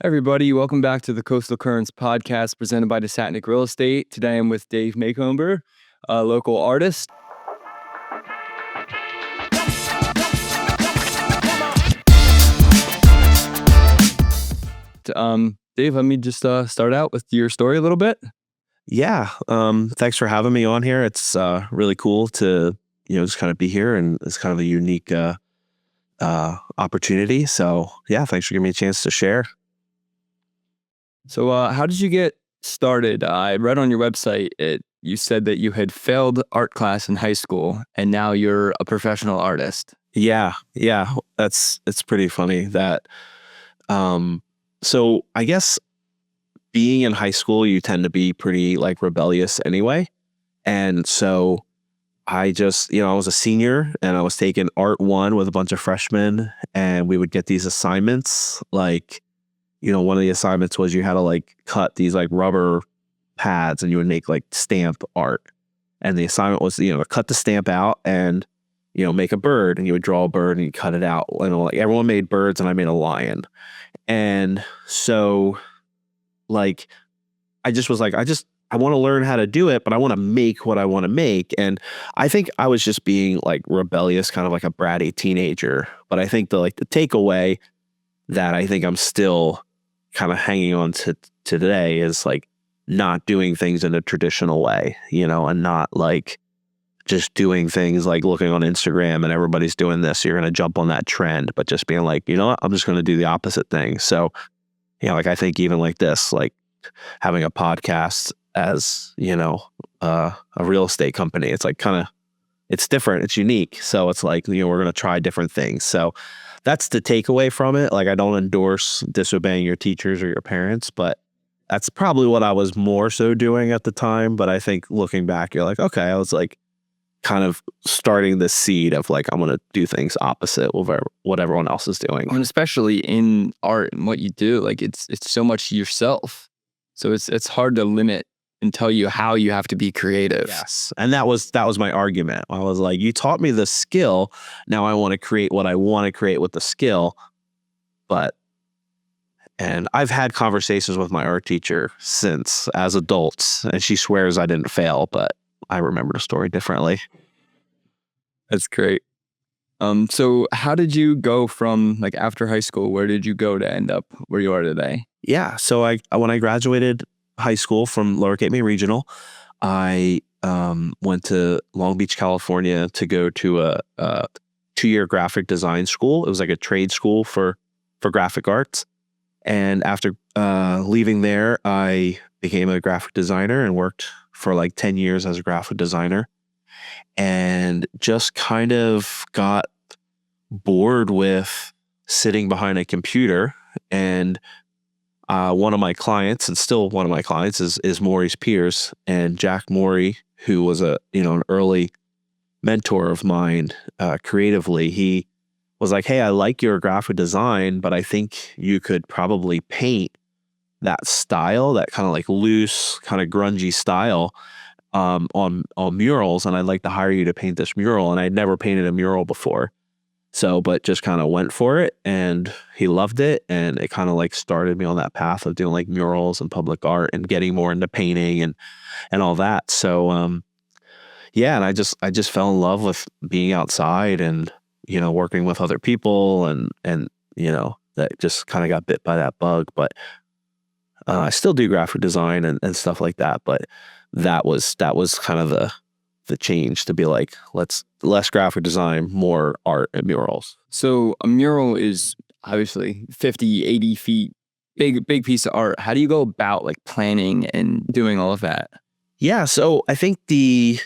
Everybody, welcome back to the Coastal Currents podcast presented by Desatnik Real Estate. Today I'm with Dave Momber, a local artist. Dave, let me just start out with your story a little bit. Yeah. Thanks for having me on here. It's really cool to, just kind of be here, and it's kind of a unique opportunity. So yeah, thanks for giving me a chance to share. So how did you get started? I read on your website, you said that you had failed art class in high school and now you're a professional artist. Yeah. It's pretty funny that, so I guess being in high school, you tend to be pretty like rebellious anyway. And so I just, I was a senior and I was taking art one with a bunch of freshmen, and we would get these assignments. Like, one of the assignments was you had to like cut these like rubber pads and you would make like stamp art. And the assignment was, to cut the stamp out and, make a bird, and you would draw a bird and you cut it out. Like everyone made birds and I made a lion. And so like, I just was like, I want to learn how to do it, but I want to make what I want to make. And I think I was just being like rebellious, kind of like a bratty teenager. But I think the takeaway that I think I'm still kind of hanging on to today is like not doing things in a traditional way, and not like just doing things like looking on Instagram and everybody's doing this, you're going to jump on that trend, but just being like, you know what, I'm just going to do the opposite thing. So, like I think even like this, like having a podcast as, a real estate company, it's like it's different, it's unique. So it's like, we're going to try different things. So that's the takeaway from it. Like, I don't endorse disobeying your teachers or your parents, but that's probably what I was more so doing at the time. But I think looking back, you're like, okay, I was like kind of starting the seed of like, I'm going to do things opposite of what everyone else is doing. And especially in art and what you do, like it's so much yourself. So it's hard to limit and tell you how you have to be creative. Yes. And that was my argument. I was like, you taught me the skill. Now I want to create what I want to create with the skill. And I've had conversations with my art teacher since as adults, and she swears I didn't fail, but I remember the story differently. That's great. So how did you go from like after high school? Where did you go to end up where you are today? Yeah. So when I graduated high school from Lower Cape May Regional, I went to Long Beach, California to go to a 2-year graphic design school. It was like a trade school for graphic arts. And after leaving there, I became a graphic designer and worked for like 10 years as a graphic designer, and just kind of got bored with sitting behind a computer. And one of my clients, and still one of my clients, is Maury's Pierce. And Jack Maury, who was an early mentor of mine creatively, he was like, hey, I like your graphic design, but I think you could probably paint that style, that kind of like loose, kind of grungy style on murals. And I'd like to hire you to paint this mural. And I'd never painted a mural before. So, but just kind of went for it, and he loved it. And it kind of like started me on that path of doing like murals and public art and getting more into painting and all that. So, yeah. And I just fell in love with being outside and, working with other people and, that just kind of got bit by that bug. But I still do graphic design and stuff like that. But that was kind of the change to be like, less graphic design, more art and murals. So a mural is obviously 50, 80 feet, big piece of art. How do you go about like planning and doing all of that? Yeah. So I think it's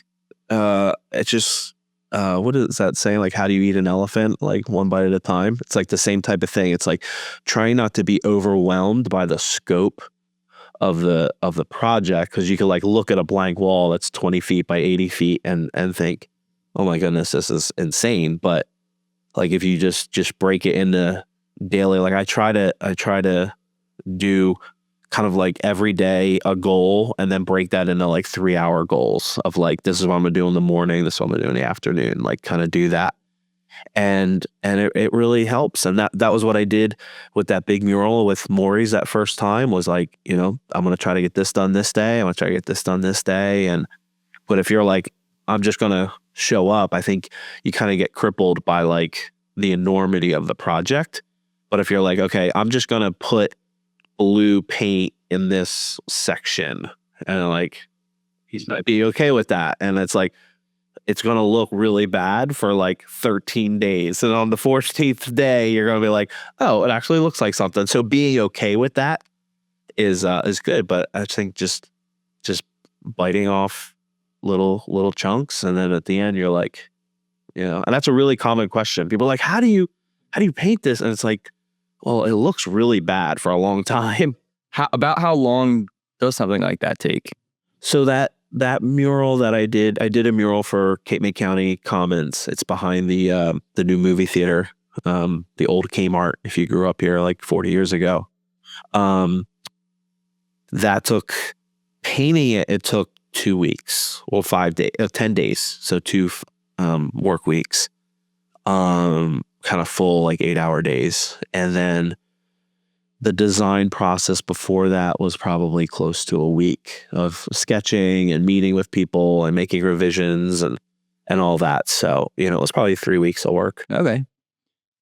just, what is that saying? Like, how do you eat an elephant? Like one bite at a time. It's like the same type of thing. It's like trying not to be overwhelmed by the scope of the project, because you could like look at a blank wall that's 20 feet by 80 feet and think, oh my goodness, this is insane. But like if you just break it into daily, like I try to do kind of like every day a goal, and then break that into like 3-hour goals of like, this is what I'm gonna do in the morning, this is what I'm gonna do in the afternoon, like kind of do that. and it really helps. And that was what I did with that big mural with Maury's that first time, was like, I'm going to try to get this done this day. I'm going to try to get this done this day. But if you're like, I'm just going to show up, I think you kind of get crippled by like the enormity of the project. But if you're like, okay, I'm just going to put blue paint in this section, and like, he might be okay with that. And it's like, it's going to look really bad for like 13 days. And on the 14th day, you're going to be like, oh, it actually looks like something. So being okay with that is good. But I think just biting off little chunks. And then at the end, you're like, and that's a really common question. People are like, how do you paint this? And it's like, well, it looks really bad for a long time. About how long does something like that take? So that mural that I did a mural for Cape May County Commons. It's behind the new movie theater, the old Kmart, if you grew up here like 40 years ago. That took, painting it took 2 weeks, or 5 days, 10 days. So 2 work weeks, kind of full, like 8-hour days. And then the design process before that was probably close to a week of sketching and meeting with people and making revisions and all that. So, it was probably 3 weeks of work. Okay.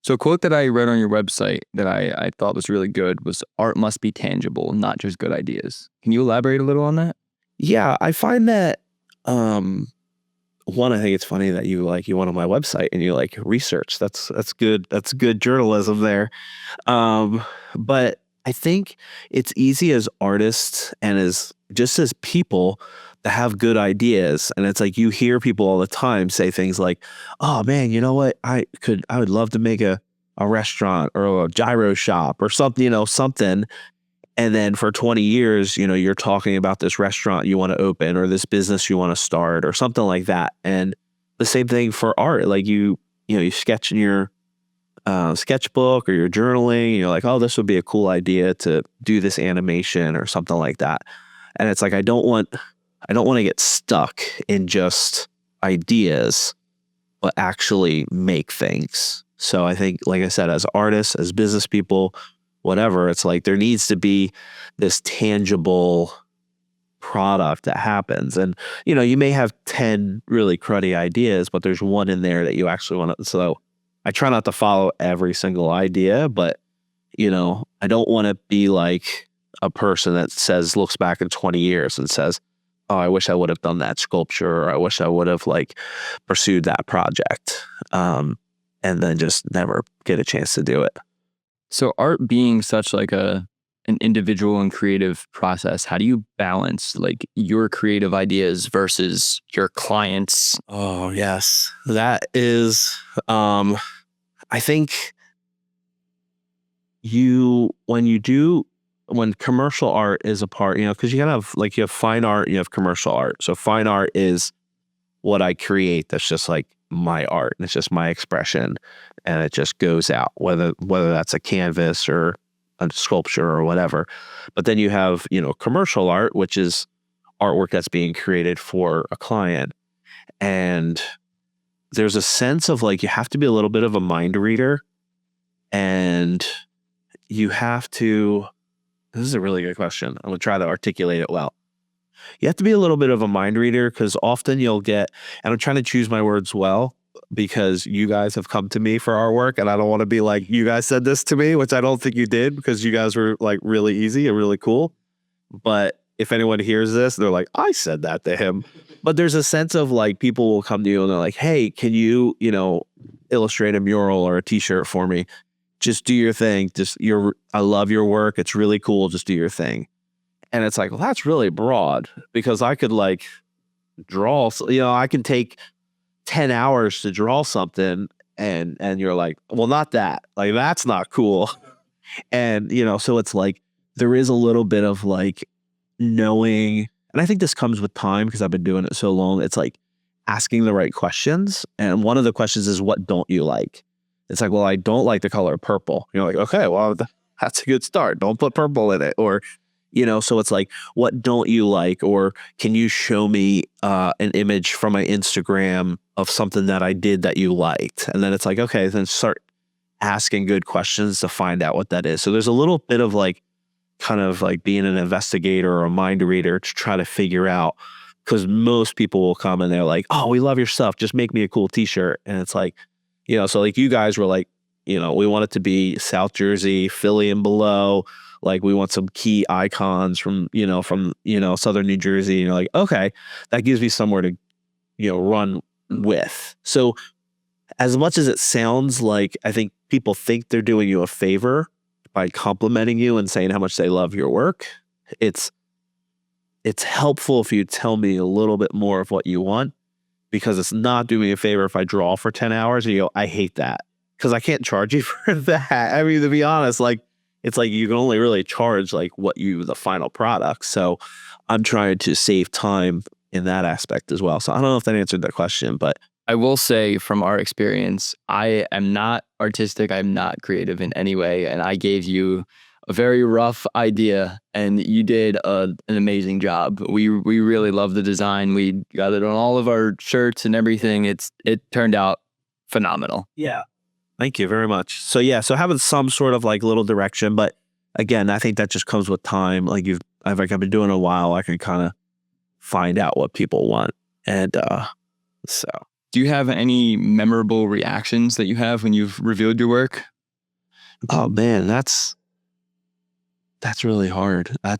So a quote that I read on your website that I thought was really good was, art must be tangible, not just good ideas. Can you elaborate a little on that? Yeah, I find that, one, I think it's funny that you went on my website and you like research. That's good. That's good journalism there. But I think it's easy as artists and as people to have good ideas. And it's like, you hear people all the time say things like, oh man, you know what? I would love to make a restaurant or a gyro shop or something, something. And then for 20 years, you're talking about this restaurant you want to open or this business you want to start or something like that. And the same thing for art. Like you sketch in your sketchbook or your journaling, and you're like, oh, this would be a cool idea to do this animation or something like that. And it's like, I don't want to get stuck in just ideas, but actually make things. So I think, like I said, as artists, as business people, whatever, it's like there needs to be this tangible product that happens. And, you may have 10 really cruddy ideas, but there's one in there that you actually want to. So I try not to follow every single idea, but, I don't want to be like a person that looks back in 20 years and says, oh, I wish I would have done that sculpture, or I wish I would have like pursued that project. And then just never get a chance to do it. So art being such like an individual and creative process, how do you balance like your creative ideas versus your clients? Oh, yes. That is, I think when commercial art is a part, because you have fine art, you have commercial art. So fine art is what I create. That's just like my art, and it's just my expression, and it just goes out, whether that's a canvas or a sculpture or whatever. But then you have, commercial art, which is artwork that's being created for a client. And there's a sense of like, you have to be a little bit of a mind reader, and you have to, this is a really good question. I'm going to try to articulate it well. You have to be a little bit of a mind reader, because often you'll get, and I'm trying to choose my words well, because you guys have come to me for our work, and I don't want to be like, you guys said this to me, which I don't think you did, because you guys were like really easy and really cool. But if anyone hears this, they're like, I said that to him. But there's a sense of like, people will come to you and they're like, hey, can you, illustrate a mural or a t-shirt for me? Just do your thing. I love your work. It's really cool. Just do your thing. And it's like, well, that's really broad, because I could like draw, I can take 10 hours to draw something, and you're like, well, not that, like, that's not cool. And, so it's like, there is a little bit of like knowing, and I think this comes with time, because I've been doing it so long. It's like asking the right questions. And one of the questions is, what don't you like? It's like, well, I don't like the color purple. You're like, okay, well, that's a good start. Don't put purple in it. Or, So it's like, what don't you like? Or can you show me an image from my Instagram of something that I did that you liked? And then it's like, okay, then start asking good questions to find out what that is. So there's a little bit of like, kind of like being an investigator or a mind reader to try to figure out, because most people will come and they're like, oh, we love your stuff, just make me a cool t-shirt. And it's like, so like you guys were like, we want it to be South Jersey, Philly and below. Like we want some key icons from Southern New Jersey. And you're like, okay, that gives me somewhere to, run with. So as much as it sounds like, I think people think they're doing you a favor by complimenting you and saying how much they love your work, it's helpful if you tell me a little bit more of what you want, because it's not doing me a favor if I draw for 10 hours and you go, I hate that, because I can't charge you for that. I mean, to be honest, like, it's like you can only really charge like the final product. So I'm trying to save time in that aspect as well. So I don't know if that answered that question, but I will say from our experience, I am not artistic. I'm not creative in any way. And I gave you a very rough idea and you did an amazing job. We really love the design. We got it on all of our shirts and everything. It turned out phenomenal. Yeah. Thank you very much. So yeah, so having some sort of like little direction, but again, I think that just comes with time. Like I've been doing it a while, I can kind of find out what people want. And so do you have any memorable reactions that you have when you've revealed your work? Oh man, that's really hard. I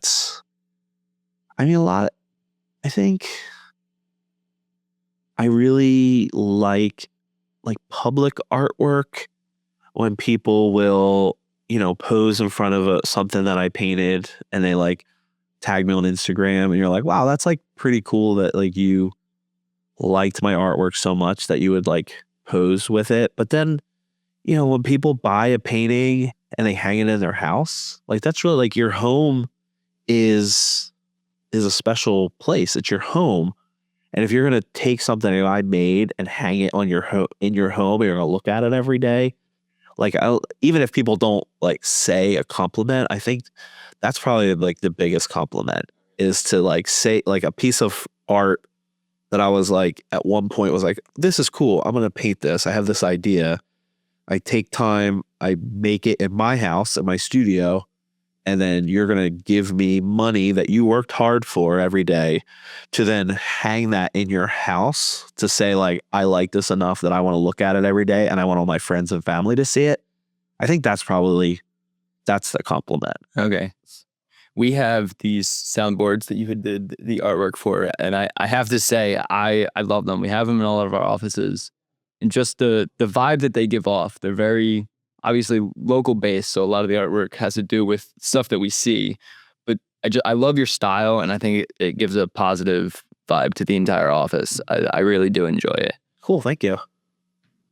think I really like public artwork, when people will, pose in front of something that I painted and they like tag me on Instagram and you're like, wow, that's like pretty cool that like you liked my artwork so much that you would like pose with it. But then, when people buy a painting and they hang it in their house, like that's really like your home is a special place. It's your home. And if you're going to take something that I made and hang it on in your home, and you're going to look at it every day, like even if people don't like say a compliment, I think that's probably like the biggest compliment, is to like say like a piece of art that I was like at one point was like, this is cool, I'm going to paint this. I have this idea. I take time, I make it in my house, in my studio, and then you're going to give me money that you worked hard for every day to then hang that in your house to say like, I like this enough that I want to look at it every day and I want all my friends and family to see it. I think that's the compliment. Okay. We have these soundboards that you had did the artwork for, and I have to say, I love them. We have them in all of our offices, and just the vibe that they give off, they're very obviously local based, so a lot of the artwork has to do with stuff that we see. But I love your style, and I think it gives a positive vibe to the entire office. I really do enjoy it. Cool, thank you.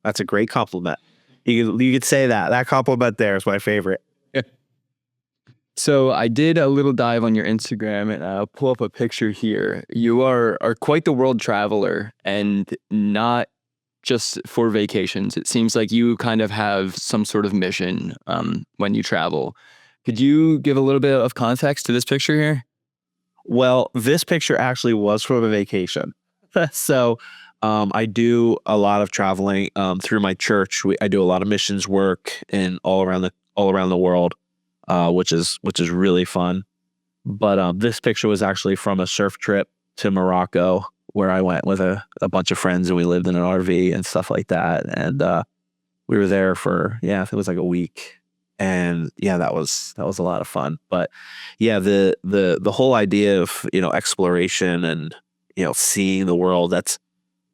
That's a great compliment. You could say that compliment there is my favorite. So I did a little dive on your Instagram, and I'll pull up a picture here. You are quite the world traveler, and not just for vacations. It seems like you kind of have some sort of mission when you travel. Could you give a little bit of context to this picture here? Well, this picture actually was from a vacation. So I do a lot of traveling through my church. I do a lot of missions work in all around the world, which is really fun. But this picture was actually from a surf trip to Morocco, where I went with a bunch of friends and we lived in an RV and stuff like that. And we were there for, I think it was like a week. And yeah, that was a lot of fun. But yeah, the whole idea of, exploration and, seeing the world, that's,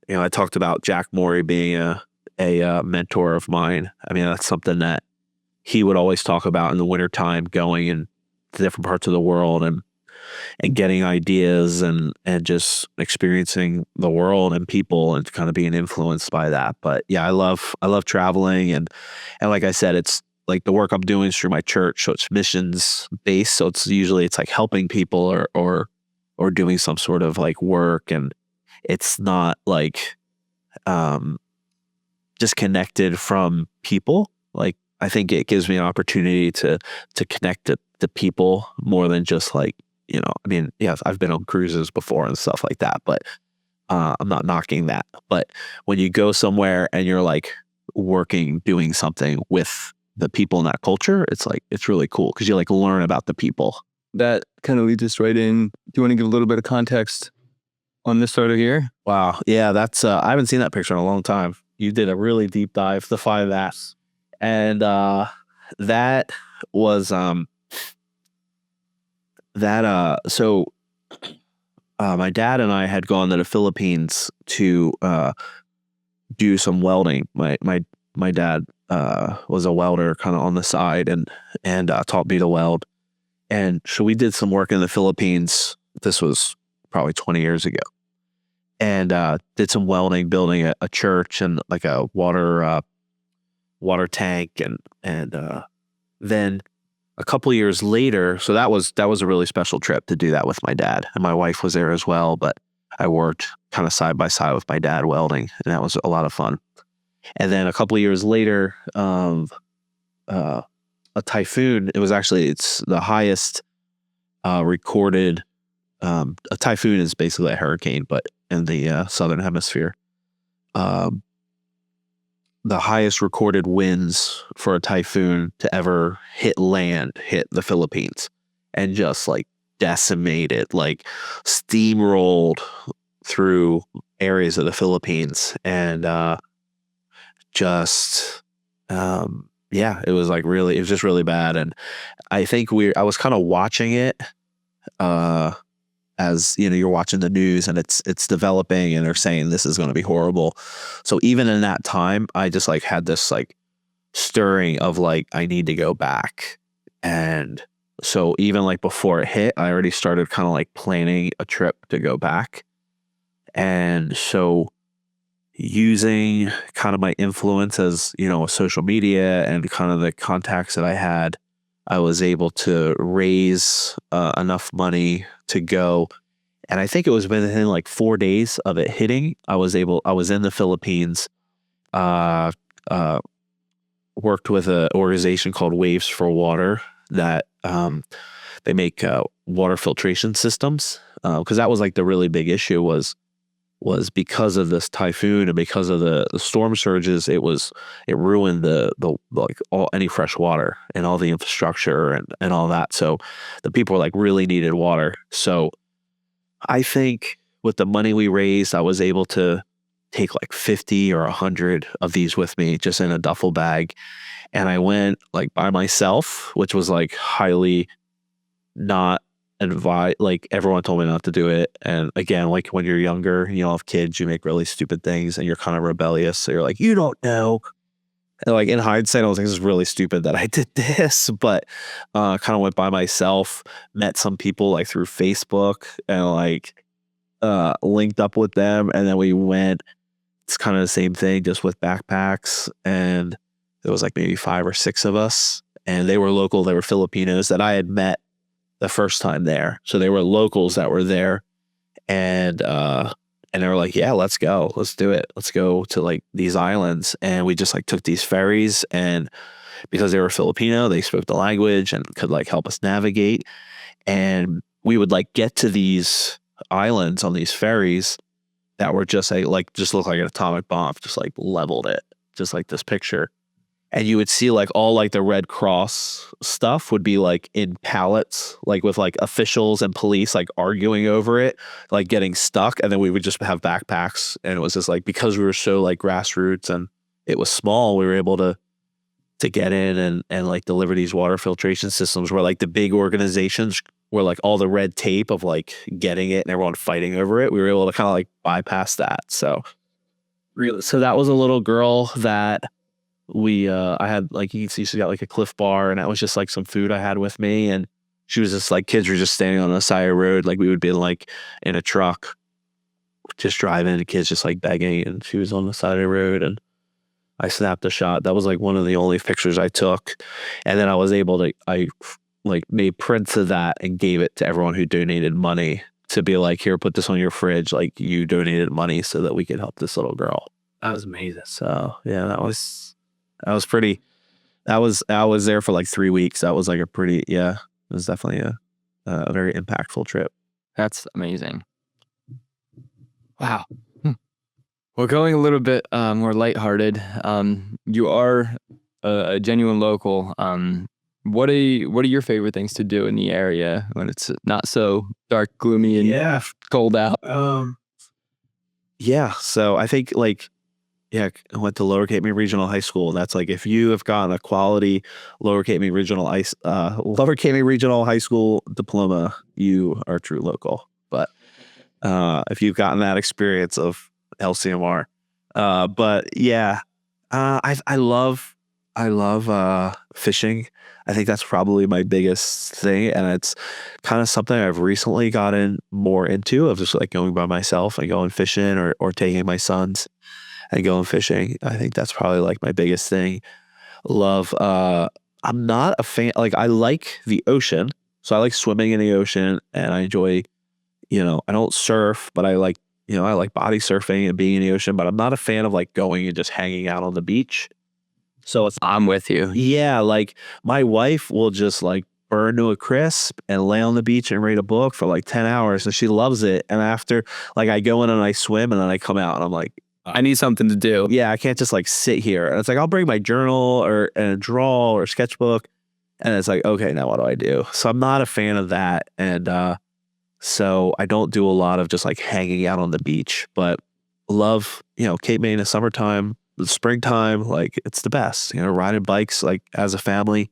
I talked about Jack Morey being a mentor of mine. I mean, that's something that he would always talk about in the wintertime, going in to different parts of the world and getting ideas and just experiencing the world and people and kind of being influenced by that. But yeah, I love traveling, and like I said, it's like the work I'm doing is through my church, so it's missions based. So it's usually like helping people or doing some sort of like work, and it's not like disconnected from people. Like I think it gives me an opportunity to connect the people more than just like, I mean, yeah, I've been on cruises before and stuff like that, but I'm not knocking that. But when you go somewhere and you're like doing something with the people in that culture, it's like, it's really cool because you like learn about the people. That kind of leads us right in. Do you want to give a little bit of context on this photo here? Wow. Yeah, that's I haven't seen that picture in a long time. You did a really deep dive to find that. And that was so my dad and I had gone to the Philippines to do some welding. My dad was a welder kind of on the side and taught me to weld. And so we did some work in the Philippines. This was probably 20 years ago. And did some welding, building a church and like a water tank, and then a couple years later. So that was a really special trip to do that with my dad, and my wife was there as well. But I worked kind of side by side with my dad welding, and that was a lot of fun. And then a couple of years later, a typhoon. It's the highest recorded. A typhoon is basically a hurricane, but in the southern hemisphere. The highest recorded winds for a typhoon to ever hit the Philippines and just like decimated, like steamrolled through areas of the Philippines. And it was like really, it was just really bad. And I think I was kind of watching it as you're watching the news and it's developing and they're saying this is going to be horrible. So even in that time, I just like had this like stirring of like, I need to go back. And so even like before it hit, I already started kind of like planning a trip to go back. And so using kind of my influence as, with social media and kind of the contacts that I had, I was able to raise enough money to go. And I think it was within like 4 days of it hitting, I was in the Philippines, worked with an organization called Waves for Water that they make water filtration systems. Because that was like the really big issue was because of this typhoon and because of the storm surges, it ruined the like any fresh water and all the infrastructure and all that. So the people like really needed water. So I think with the money we raised, I was able to take like 50 or 100 of these with me just in a duffel bag. And I went like by myself, which was like highly not advised. Like everyone told me not to do it. And again, like when you're younger, you have kids, you make really stupid things and you're kind of rebellious. So you're like, you don't know. And like in hindsight, I was like, this is really stupid that I did this, but kind of went by myself, met some people like through Facebook and like linked up with them. And then we went, it's kind of the same thing, just with backpacks. And there was like maybe 5 or 6 of us and they were local. They were Filipinos that I had met the first time there. So they were locals that were there. And they were like, yeah, let's go. Let's do it. Let's go to like these islands. And we just like took these ferries, and because they were Filipino, they spoke the language and could like help us navigate. And we would like get to these islands on these ferries that were just just looked like an atomic bomb, just like leveled it, just like this picture. And you would see like all like the Red Cross stuff would be like in pallets, like with like officials and police like arguing over it, like getting stuck. And then we would just have backpacks. And it was just like, because we were so like grassroots and it was small, we were able to get in and like deliver these water filtration systems where like the big organizations were like all the red tape of like getting it and everyone fighting over it. We were able to kind of like bypass that. So that was a little girl that I had like, you can see she got like a Cliff Bar, and that was just like some food I had with me. And she was just like, kids were just standing on the side of the road. Like we would be like in a truck, just driving, and kids just like begging. And she was on the side of the road, and I snapped a shot. That was like one of the only pictures I took. And then I was able to, I like made prints of that and gave it to everyone who donated money to be like, here, put this on your fridge. Like you donated money so that we could help this little girl. That was amazing. So yeah, that was pretty, I was there for like 3 weeks. That was like a pretty, yeah. it was definitely a very impactful trip. That's amazing. Wow. Well, going a little bit more lighthearted, you are a genuine local. What are your favorite things to do in the area when it's not so dark, gloomy, and cold out? Yeah, so I think like yeah, I went to Lower Cape May Regional High School. That's like if you have gotten a quality Lower Cape May Regional High School diploma, you are a true local. But if you've gotten that experience of LCMR, but yeah, I love fishing. I think that's probably my biggest thing, and it's kind of something I've recently gotten more into of just like going by myself and going fishing or taking my sons and going fishing. I think that's probably like my biggest thing. Love I'm not a fan, like I like the ocean. So I like swimming in the ocean and I enjoy, I don't surf, but I like, I like body surfing and being in the ocean, but I'm not a fan of like going and just hanging out on the beach. So it's I'm with you. yeah, like my wife will just like burn to a crisp and lay on the beach and read a book for like 10 hours and she loves it. And after like I go in and I swim and then I come out and I'm like, I need something to do. yeah, I can't just like sit here. And it's like I'll bring my journal and a draw or sketchbook. And it's like, okay, now what do I do? So I'm not a fan of that. And so I don't do a lot of just like hanging out on the beach, but love, Cape May in the summertime, the springtime, like it's the best, riding bikes like as a family.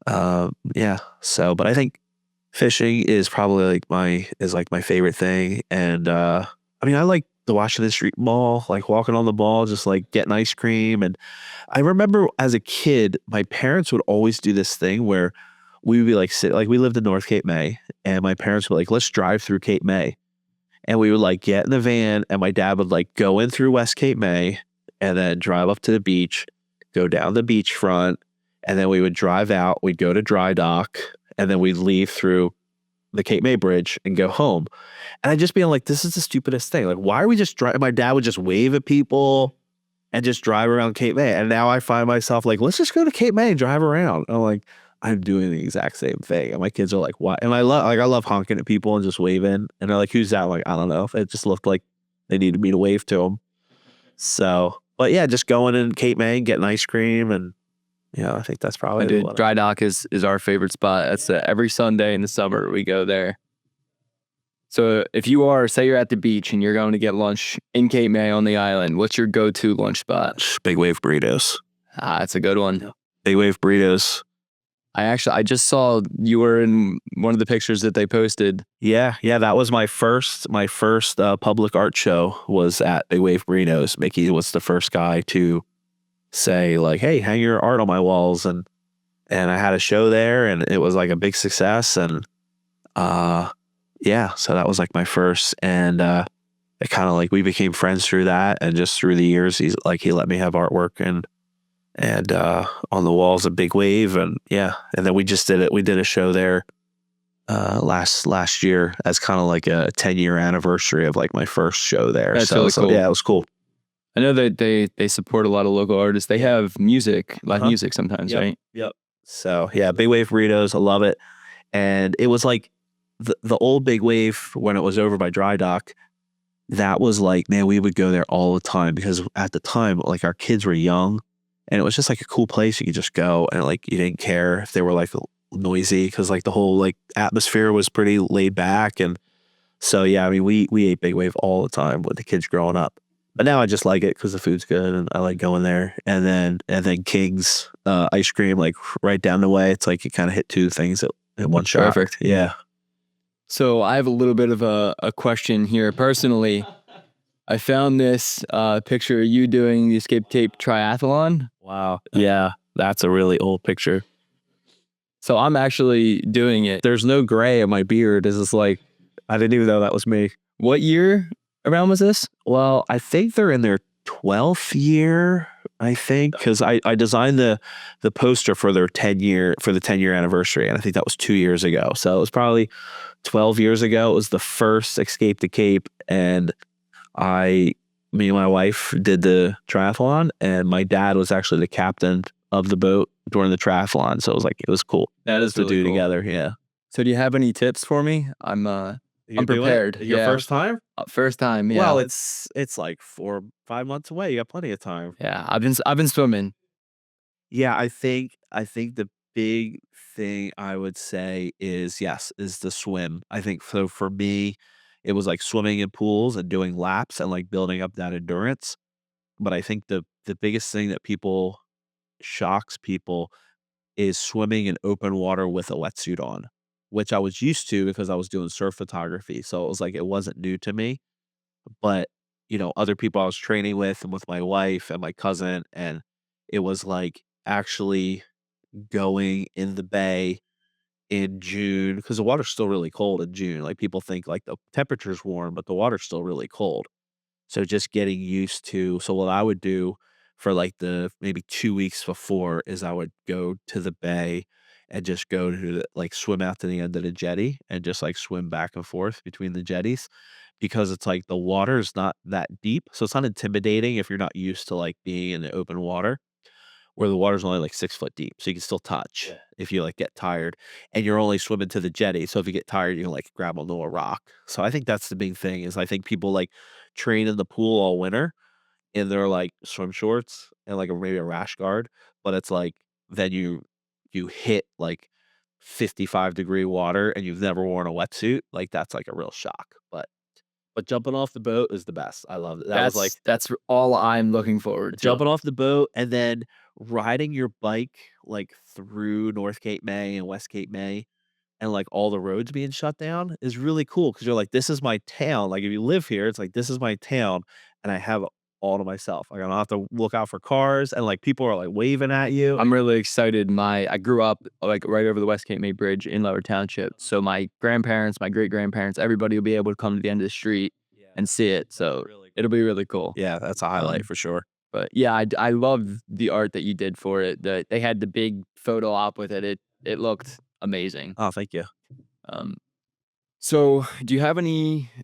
Yeah. So, but I think fishing is probably like my favorite thing. And I mean, I like the Washington Street Mall, like walking on the mall, just like getting ice cream. And I remember as a kid, my parents would always do this thing where we would be like, we lived in North Cape May, and my parents were like, let's drive through Cape May. And we would like get in the van, and my dad would like go in through West Cape May and then drive up to the beach, go down the beachfront, and then we would drive out. We'd go to dry dock, and then we'd leave through the Cape May Bridge and go home. And I'd just be like, this is the stupidest thing. Like, why are we just driving? My dad would just wave at people and just drive around Cape May. And now I find myself like, let's just go to Cape May and drive around. And I'm like, I'm doing the exact same thing. And my kids are like, why? And I love honking at people and just waving. And they're like, who's that? I'm like, I don't know. It just looked like they needed me to wave to them. So, but yeah, just going in Cape May and getting ice cream. And I think that's probably Dry Dock is our favorite spot. That's every Sunday in the summer we go there. So if say you're at the beach and you're going to get lunch in Cape May on the island, what's your go-to lunch spot? Big Wave Burritos. That's a good one. Big Wave Burritos. I just saw you were in one of the pictures that they posted. Yeah. That was my first public art show was at Big Wave Burritos. Mickey was the first guy to say like, hey, hang your art on my walls. And I had a show there and it was like a big success. And yeah, so that was like my first. And it kind of like we became friends through that. And just through the years, he let me have artwork and on the walls of Big Wave. And yeah, and then we did a show there last year as kind of like a 10-year anniversary of like my first show there. That's really cool. Yeah, it was cool. I know that they support a lot of local artists. They have live music sometimes, right? Yep. So yeah, Big Wave Burritos, I love it. And it was like the old Big Wave when it was over by Dry Dock. That was like, man, we would go there all the time because at the time, like our kids were young, and it was just like a cool place. You could just go and like you didn't care if they were like noisy because like the whole like atmosphere was pretty laid back. And so yeah, I mean we ate Big Wave all the time with the kids growing up. But now I just like it because the food's good and I like going there. And then King's ice cream, like right down the way. It's like you kind of hit two things at one shot. Perfect. Yeah. So I have a little bit of a question here. Personally, I found this picture of you doing the Escape Tape Triathlon. Wow. Yeah, that's a really old picture. So I'm actually doing it. There's no gray in my beard. It's just like, I didn't even know that was me. What year around was this? Well, I think they're in their 12th year, I think, because I designed the poster for their 10-year anniversary, and I think that was 2 years ago. So it was probably 12 years ago. It was the first Escape the Cape, and me and my wife did the triathlon, and my dad was actually the captain of the boat during the triathlon. So it was cool That is to really do cool. together. Yeah. So do you have any tips for me? I'm Do it prepared. your Yeah. first time? First time, Well, yeah. it's like 4 5 months away. You got plenty of time. Yeah. I've been swimming. Yeah, I think the big thing I would say is yes, is the swim. I think so for me, it was like swimming in pools and doing laps and like building up that endurance. But I think the biggest thing that people shocks people is swimming in open water with a wetsuit on, which I was used to because I was doing surf photography. So it was like it wasn't new to me. But, other people I was training with and with my wife and my cousin, and it was like actually going in the bay in June because the water's still really cold in June. Like people think like the temperature's warm, but the water's still really cold. So just getting used to so what I would do for like the maybe 2 weeks before is I would go to the bay and just go to like swim out to the end of the jetty and just like swim back and forth between the jetties because it's like the water is not that deep. So it's not intimidating if you're not used to like being in the open water where the water's only like 6 foot deep. So you can still touch if you like get tired and you're only swimming to the jetty. So if you get tired, you can like grab onto a rock. So I think that's the big thing is I think people like train in the pool all winter in their like swim shorts and like maybe a rash guard, but it's like then you hit like 55-degree water and you've never worn a wetsuit, like that's like a real shock. But jumping off the boat is the best. I love it. That was like That's all I'm looking forward to. jumping off the boat and then riding your bike like through North Cape May and West Cape May and like all the roads being shut down is really cool because you're like, this is my town. Like if you live here, it's like this is my town and I have it all to myself. Like I don't have to look out for cars and like people are like waving at you. I'm really excited. I grew up like right over the West Cape May Bridge in Lower Township. So my grandparents, my great grandparents, everybody will be able to come to the end of the street and see it. So it'll be really cool. Yeah, that's a highlight Um, for sure. but yeah, I love the art that you did for it. They had the big photo op with it. It looked amazing. Oh, thank you. Um, so do you have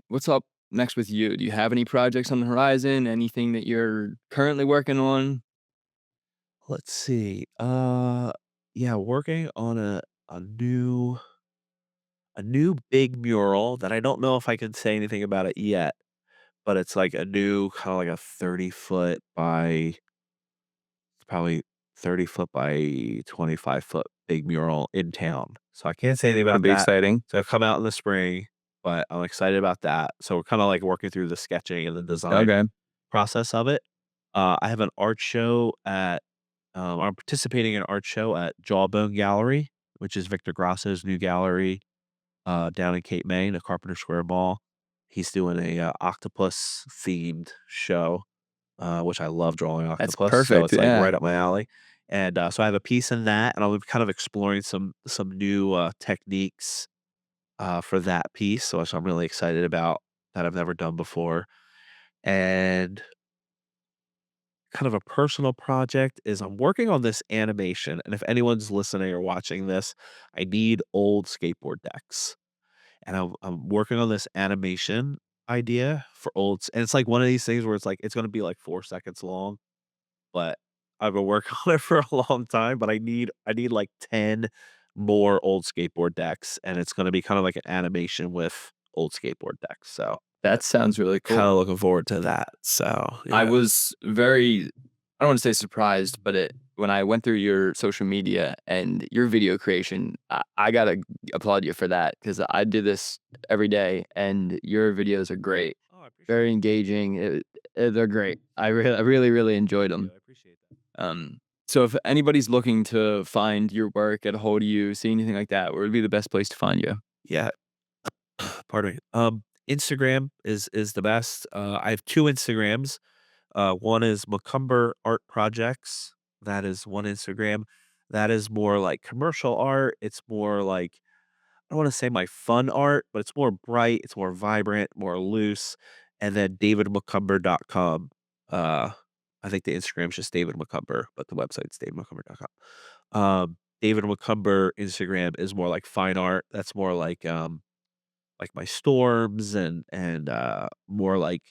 what's up next with you? Do you have any projects on the horizon? Anything that you're currently working on? Let's see. Yeah, working on a new big mural that I don't know if I can say anything about it yet, but it's like a new kind of like a 30-foot by probably 30-foot by 25-foot big mural in town. So I can't say anything Could about be that. exciting. So it'll come out in the spring, but I'm excited about that. So we're kind of like working through the sketching and the design Okay. process of it. I have an art show at I'm participating in an art show at Jawbone Gallery, which is Victor Grasso's new gallery down in Cape May, the Carpenter Square Mall. He's doing a octopus themed show, which I love drawing That's octopus, so perfect. it's like Yeah. right up my alley. And so I have a piece in that, and I'm kind of exploring some new techniques for that piece, so I'm really excited about that I've never done before. And kind of a personal project is I'm working on this animation, and if anyone's listening or watching this, I need old skateboard decks. And I'm working on this animation idea for and it's like one of these things where it's like it's gonna be like 4 seconds long, but I've been working on it for a long time, but I need like 10 more old skateboard decks, and it's gonna be kind of like an animation with old skateboard decks. So That sounds really kind of cool. looking forward to that. So I yeah. was very I don't want to say surprised, but when I went through your social media and your video creation, I gotta applaud you for that because I do this every day, and your videos are great, Oh, I appreciate very that. engaging. They're great. I really really enjoyed Thank you. them. I appreciate that. Um, so if anybody's looking to find your work, get a hold of you, see anything like that, where would be the best place to find you? Yeah. Pardon me. Instagram is the best. I have two Instagrams. One is Macumber Art Projects. That is one Instagram. That is more like commercial art. It's more like I don't want to say my fun art, but it's more bright, it's more vibrant, more loose. And then davidmccumber.com. I think the Instagram's just David McCumber, but the website's davidmccumber.com. David McCumber Instagram is more like fine art. That's more like my storms and more like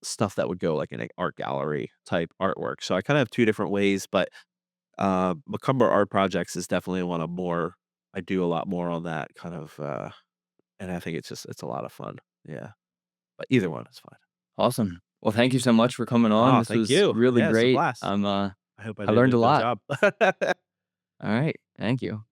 stuff that would go like in an art gallery type artwork. So I kind of have two different ways, but Macumber art projects is definitely one of more. I do a lot more on that kind of, and I think it's a lot of fun. Yeah, but either one is fine. Awesome. Well, thank you so much for coming on. Oh, This thank was you. really Yeah, it's a great. blast. I hope I I did learned a a good lot. job. All right. Thank you.